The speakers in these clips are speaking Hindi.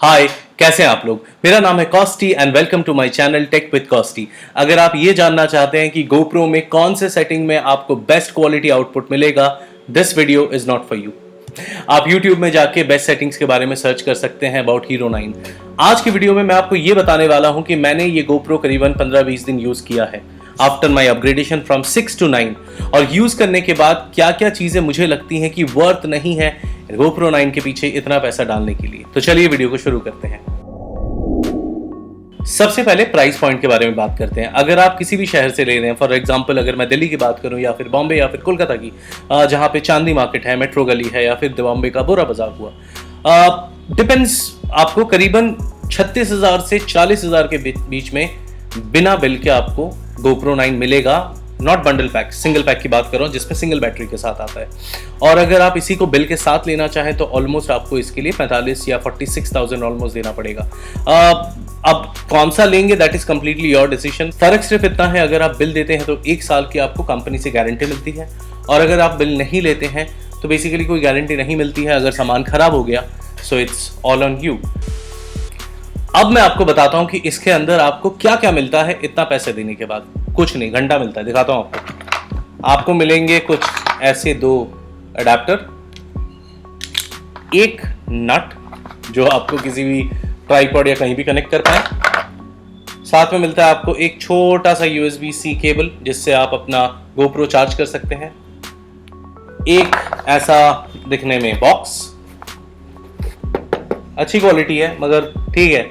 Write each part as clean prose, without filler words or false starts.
हाय, कैसे हैं आप लोग। मेरा नाम है Costi and welcome to my channel tech with Costi. अगर आप ये जानना चाहते हैं कि GoPro में कौन से सेटिंग में आपको बेस्ट क्वालिटी आउटपुट मिलेगा, this video is not for you. आप YouTube में जाके बेस्ट सेटिंग्स के बारे में सर्च कर सकते हैं अबाउट हीरो 9। आज की वीडियो में मैं आपको ये बताने वाला हूं कि मैंने ये GoPro करीबन 15-20 दिन यूज किया है after my upgradation from 6 to 9, और यूज करने के बाद क्या क्या चीजें मुझे लगती हैं कि वर्थ नहीं है GoPro 9 के पीछे इतना पैसा डालने के लिए। तो चलिए वीडियो को शुरू करते हैं। सबसे पहले प्राइस पॉइंट के बारे में बात करते हैं। अगर आप किसी भी शहर से ले रहे हैं, फॉर एग्जांपल अगर मैं दिल्ली की बात करूं या फिर बॉम्बे या फिर कोलकाता की, जहां पे चांदनी मार्केट है, मेट्रो गली है, या फिर बॉम्बे का बोरा बाजार हुआ, डिपेंड्स, आपको करीबन 36,000 से 40,000 के बीच में बिना बिल के आपको GoPro 9 मिलेगा। Not bundle pack, single pack की बात कर रहा हूँ जिसमें सिंगल बैटरी के साथ आता है। और अगर आप इसी को बिल के साथ लेना चाहें तो ऑलमोस्ट आपको इसके लिए 45 या 46,000 ऑलमोस्ट देना पड़ेगा। अब कौन सा लेंगे that is completely your decision. फर्क सिर्फ इतना है, अगर आप बिल देते हैं तो 1 साल की आपको कंपनी से गारंटी मिलती है, और अगर आप बिल नहीं लेते हैं तो बेसिकली कोई गारंटी नहीं मिलती है। अगर सामान खराब हो गया so it's all on you. अब मैं आपको बताता हूं कि इसके अंदर आपको क्या क्या मिलता है इतना पैसे देने के बाद। कुछ नहीं, घंटा मिलता है, दिखाता हूं आपको मिलेंगे कुछ ऐसे 2 अडेप्टर, एक नट जो आपको किसी भी ट्राइपॉड या कहीं भी कनेक्ट कर पाए, साथ में मिलता है आपको एक छोटा सा USB-C केबल जिससे आप अपना GoPro चार्ज कर सकते हैं, एक ऐसा दिखने में बॉक्स, अच्छी क्वालिटी है मगर ठीक है,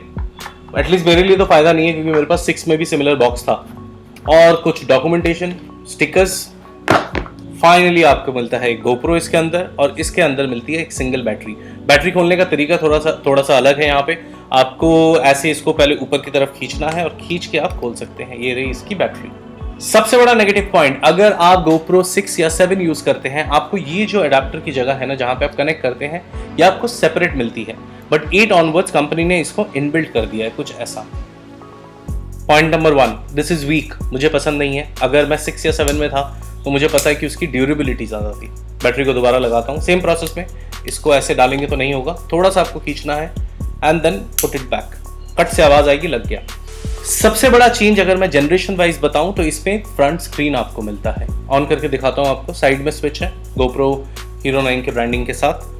एटलीस्ट मेरे लिए तो फायदा नहीं है क्योंकि मेरे पास 6 में भी सिमिलर बॉक्स था, और कुछ डॉक्यूमेंटेशन, स्टिकर्स। फाइनली आपको मिलता है एक GoPro इसके अंदर, और इसके अंदर मिलती है एक सिंगल बैटरी। बैटरी खोलने का तरीका थोड़ा सा अलग है। यहाँ पे आपको ऐसे इसको पहले ऊपर की तरफ खींचना है और खींच के आप खोल सकते हैं। ये रही इसकी बैटरी। सबसे बड़ा नेगेटिव पॉइंट, अगर आप GoPro 6 या 7 यूज करते हैं, आपको ये जो अडेप्टर की जगह है ना जहां पे आप कनेक्ट करते हैं, ये आपको सेपरेट मिलती है, बट 8 ऑनवर्ड्स कंपनी ने इसको इनबिल्ट कर दिया है कुछ ऐसा। Point number 1, this is weak, मुझे पसंद नहीं है। अगर मैं 6 या 7 में था तो मुझे पता है कि उसकी ड्यूरेबिलिटी ज़्यादा थी। बैटरी को दोबारा लगाता हूँ सेम प्रोसेस में, इसको ऐसे डालेंगे तो नहीं होगा, थोड़ा सा आपको खींचना है and then put it back, कट से आवाज़ आएगी, लग गया। सबसे बड़ा चेंज अगर मैं जनरेशन वाइज बताऊं तो इसमें फ्रंट स्क्रीन आपको मिलता है। ऑन करके दिखाता हूं आपको, साइड में स्विच है GoPro हीरो 9 के ब्रांडिंग के साथ।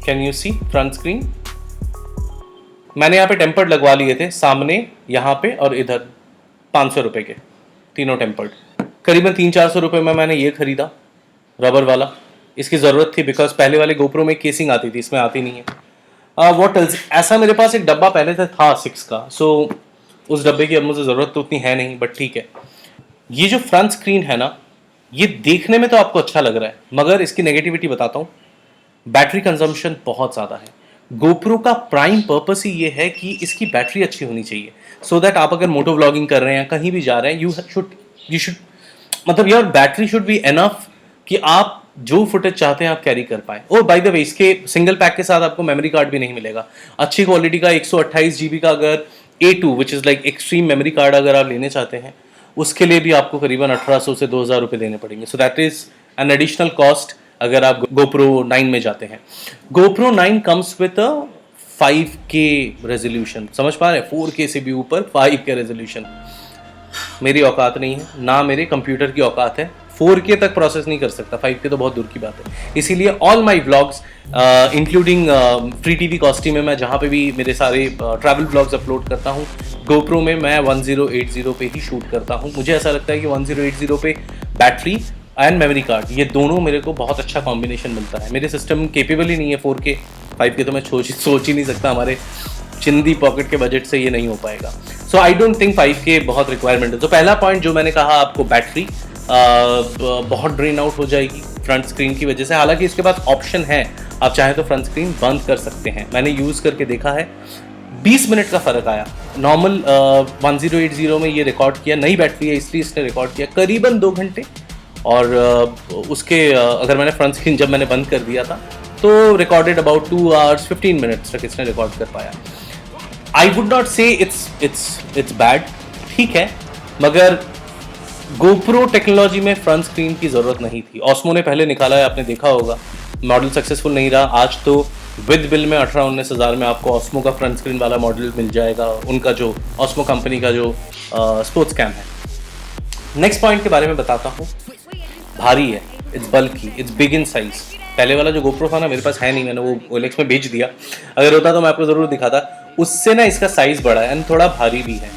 Can you see front screen? मैंने यहाँ पे टेम्पर्ड लगवा लिए थे, सामने, यहाँ पे और इधर, 500 रुपए के तीनों टेम्पर्ड। करीबन 300-400 रुपए में मैंने ये खरीदा, रबर वाला। इसकी ज़रूरत थी बिकॉज पहले वाले GoPro में केसिंग आती थी, इसमें आती नहीं है। व्हाट एल्स, ऐसा मेरे पास एक डब्बा पहले से था 6 का, सो उस डब्बे की अब मुझे ज़रूरत तो उतनी है नहीं, बट ठीक है। ये जो फ्रंट स्क्रीन है ना, ये देखने में तो आपको अच्छा लग रहा है, मगर इसकी नेगेटिविटी बताता हूँ। बैटरी कंजम्पशन बहुत ज़्यादा है। GoPro का प्राइम पर्पस ही ये है कि इसकी बैटरी अच्छी होनी चाहिए, सो दैट आप अगर मोटो व्लॉगिंग कर रहे हैं, कहीं भी जा रहे हैं, यू शुड मतलब your battery should be enough कि आप जो फुटेज चाहते हैं आप कैरी कर पाए। और बाय द वे, इसके सिंगल पैक के साथ आपको मेमोरी कार्ड भी नहीं मिलेगा। अच्छी क्वालिटी का 128 GB का अगर A2 which is like extreme memory card अगर आप लेने चाहते हैं, उसके लिए भी आपको करीबन 1800 से 2000 रुपये देने पड़ेंगे। So that is an additional cost अगर आप GoPro 9 में जाते हैं। GoPro 9 comes with a 5K resolution, समझ पा रहे हैं? 4K से भी ऊपर 5K रेजोल्यूशन। मेरी औकात नहीं है, ना मेरे कंप्यूटर की औकात है, 4K तक प्रोसेस नहीं कर सकता, 5K तो बहुत दूर की बात है। इसीलिए all my vlogs including free TV Costi में, मैं जहाँ पे भी मेरे सारे ट्रैवल व्लॉग्स अपलोड करता हूँ, GoPro में मैं 1080 पे ही शूट करता हूँ। मुझे ऐसा लगता है कि 1080 पे बैटरी एंड मेमोरी कार्ड, ये दोनों मेरे को बहुत अच्छा कॉम्बिनेशन मिलता है। मेरे सिस्टम केपेबल ही नहीं है 4K, 5K तो मैं सोच ही नहीं सकता, हमारे चिंदी पॉकेट के बजट से ये नहीं हो पाएगा। सो आई डोंट थिंक 5K बहुत रिक्वायरमेंट है। तो पहला पॉइंट जो मैंने कहा आपको, बैटरी बहुत ड्रेन आउट हो जाएगी फ्रंट स्क्रीन की वजह से। हालांकि इसके पास ऑप्शन है, आप चाहें तो फ्रंट स्क्रीन बंद कर सकते हैं। मैंने यूज़ करके देखा है, 20 मिनट का फ़र्क आया। नॉर्मल 1080 में ये रिकॉर्ड किया, नई बैटरी है इसलिए इसने रिकॉर्ड किया करीबन 2 घंटे, और उसके अगर मैंने फ्रंट स्क्रीन जब मैंने बंद कर दिया था तो रिकॉर्डेड अबाउट 2 hours 15 minutes तक इसने रिकॉर्ड कर पाया। आई वुड नॉट से इट्स बैड, ठीक है, मगर GoPro टेक्नोलॉजी में फ्रंट स्क्रीन की ज़रूरत नहीं थी। ऑस्मो ने पहले निकाला है, आपने देखा होगा, मॉडल सक्सेसफुल नहीं रहा, आज तो विद बिल में 18-19 हज़ार में आपको ऑस्मो का फ्रंट स्क्रीन वाला मॉडल मिल जाएगा, उनका जो ऑस्मो कंपनी का जो स्पोर्ट्स कैम है। नेक्स्ट पॉइंट के बारे में बताता हूँ। भारी है, it's bulky, it's big in size. पहले वाला जो गोप्रो था ना, मेरे पास है नहीं, मैंने वो OLX में भेज दिया, अगर होता तो मैं आपको ज़रूर दिखाता। उससे ना इसका साइज़ बड़ा है एंड थोड़ा भारी भी है।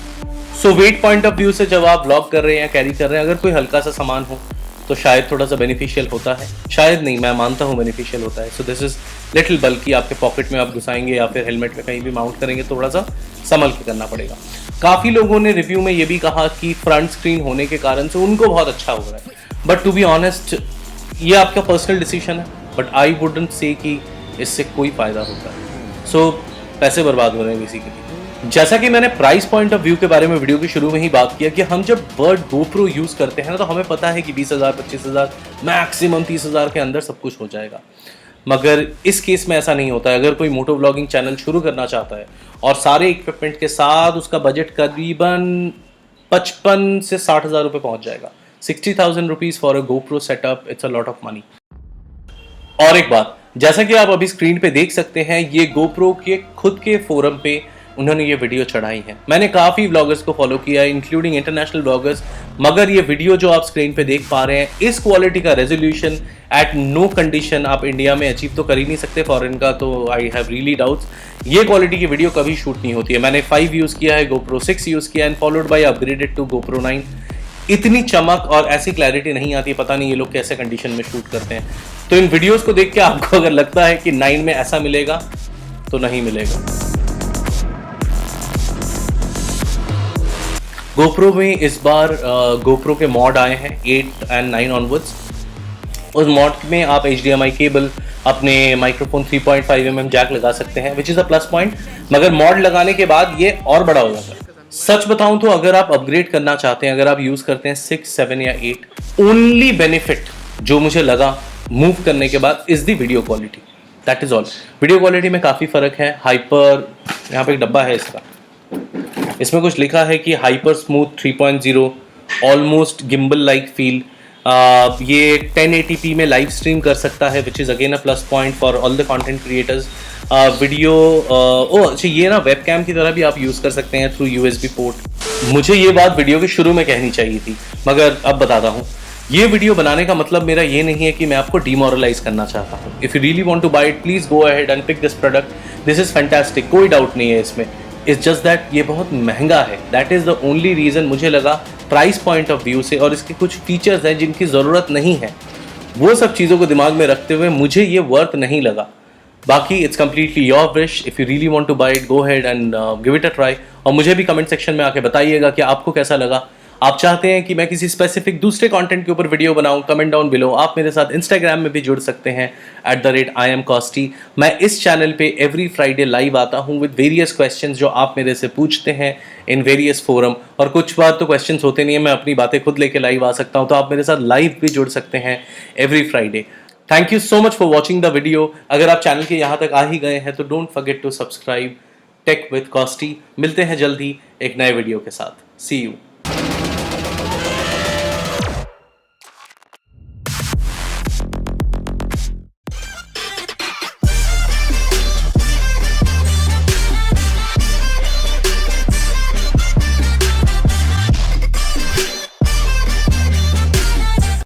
सो वेट पॉइंट ऑफ व्यू से जब आप व्लॉग कर रहे हैं या कैरी कर रहे हैं, अगर कोई हल्का सा सामान हो तो शायद थोड़ा सा बेनिफिशियल होता है, शायद नहीं, मैं मानता हूँ बेनिफिशियल होता है। सो दिस इज लिटिल बल्कि, आपके पॉकेट में आप घुसाएंगे या फिर हेलमेट में कहीं भी माउंट करेंगे, थोड़ा सा संभल के करना पड़ेगा। काफ़ी लोगों ने रिव्यू में ये भी कहा कि फ्रंट स्क्रीन होने के कारण से उनको बहुत अच्छा हो रहा है, बट टू बी ऑनेस्ट ये आपका पर्सनल डिसीजन है, बट आई वुडंट से कि इससे कोई फ़ायदा होता है। सो पैसे बर्बाद हो रहे हैं बेसिकली। जैसा कि मैंने प्राइस पॉइंट ऑफ व्यू के बारे में वीडियो के शुरू में ही बात किया कि हम जब वर्ड GoPro यूज़ करते हैं ना, तो हमें पता है कि 20,000 25,000 मैक्सिमम 30,000 के अंदर सब कुछ हो जाएगा, मगर इस केस में ऐसा नहीं होता है। अगर कोई मोटो व्लॉगिंग चैनल शुरू करना चाहता है और सारे इक्विपमेंट के साथ उसका बजट करीबन 55 से 60,000 रुपये पहुँच जाएगा। 60,000 rupees for a GoPro setup, it's a lot of money. और एक बात, जैसा कि आप अभी स्क्रीन पे देख सकते हैं, ये GoPro के खुद के फोरम पे उन्होंने ये वीडियो चढ़ाई है। मैंने काफ़ी व्लॉगर्स को फॉलो किया है, इंक्लूडिंग इंटरनेशनल व्लॉगर्स, मगर ये वीडियो जो आप स्क्रीन पे देख पा रहे हैं, इस क्वालिटी का रेजोल्यूशन एट नो कंडीशन आप इंडिया में अचीव तो कर ही नहीं सकते, फॉरेन का तो आई हैव रियली डाउट्स। ये क्वालिटी की वीडियो कभी शूट नहीं होती है। मैंने 5 यूज़ किया है, GoPro 6 यूज़ किया and followed by upgraded to GoPro 9। इतनी चमक और ऐसी क्लैरिटी नहीं आती, पता नहीं ये लोग कैसे कंडीशन में शूट करते हैं। तो इन वीडियोस को देख के आपको अगर लगता है कि 9 में ऐसा मिलेगा, तो नहीं मिलेगा। GoPro में इस बार GoPro के मॉड आए हैं 8 एंड 9 ऑनवर्ड्स। उस मॉड में आप HDMI केबल, अपने माइक्रोफोन 3.5mm जैक लगा सकते हैं, which is a plus point, मगर मॉड लगाने के बाद ये और बड़ा हो जाता है। सच बताऊं तो अगर आप अपग्रेड करना चाहते हैं, अगर आप यूज़ करते हैं 6, 7 या 8, ओनली बेनिफिट जो मुझे लगा मूव करने के बाद is the video quality, that is all. Video quality में काफ़ी फ़र्क है। हाइपर, यहाँ पे एक डब्बा है इसका, इसमें कुछ लिखा है कि hyper smooth 3.0, almost gimbal like feel. ये 1080p में लाइव स्ट्रीम कर सकता है, which is again a plus point for all the content creators. Video अच्छा, ये ना वेबकैम की तरह भी आप यूज़ कर सकते हैं थ्रू USB पोर्ट। मुझे ये बात वीडियो के शुरू में कहनी चाहिए थी, मगर अब बताता हूँ। ये वीडियो बनाने का मतलब मेरा ये नहीं है कि मैं आपको डिमोरलाइज करना चाहता हूँ। If you really want to buy it, please go ahead and pick this product, this is fantastic, कोई डाउट नहीं है इसमें। इट्स जस्ट दैट ये बहुत महंगा है, that is the only reason. मुझे लगा प्राइस पॉइंट ऑफ व्यू से, और इसके कुछ फीचर्स हैं जिनकी ज़रूरत नहीं है, वो सब चीज़ों को दिमाग में रखते हुए मुझे ये वर्थ नहीं लगा। बाकी it's completely your wish, if you really want to buy it, go ahead and give it a try. और मुझे भी कमेंट सेक्शन में आके बताइएगा कि आपको कैसा लगा। आप चाहते हैं कि मैं किसी स्पेसिफिक दूसरे कंटेंट के ऊपर वीडियो बनाऊं, कमेंट डाउन बिलो। आप मेरे साथ इंस्टाग्राम में भी जुड़ सकते हैं @IamCosty। मैं इस चैनल पे एवरी फ्राइडे लाइव आता हूं विद वेरियस क्वेश्चंस जो आप मेरे से पूछते हैं इन वेरियस फोरम। और कुछ बार तो क्वेश्चंस होते नहीं है, मैं अपनी बातें खुद लेके लाइव आ सकता हूं, तो आप मेरे साथ लाइव भी जुड़ सकते हैं every Friday. Thank you so much for watching the video. अगर आप चैनल के यहाँ तक आ ही गए हैं तो don't forget to subscribe tech with Costi. मिलते हैं जल्द ही एक नए वीडियो के साथ। See you.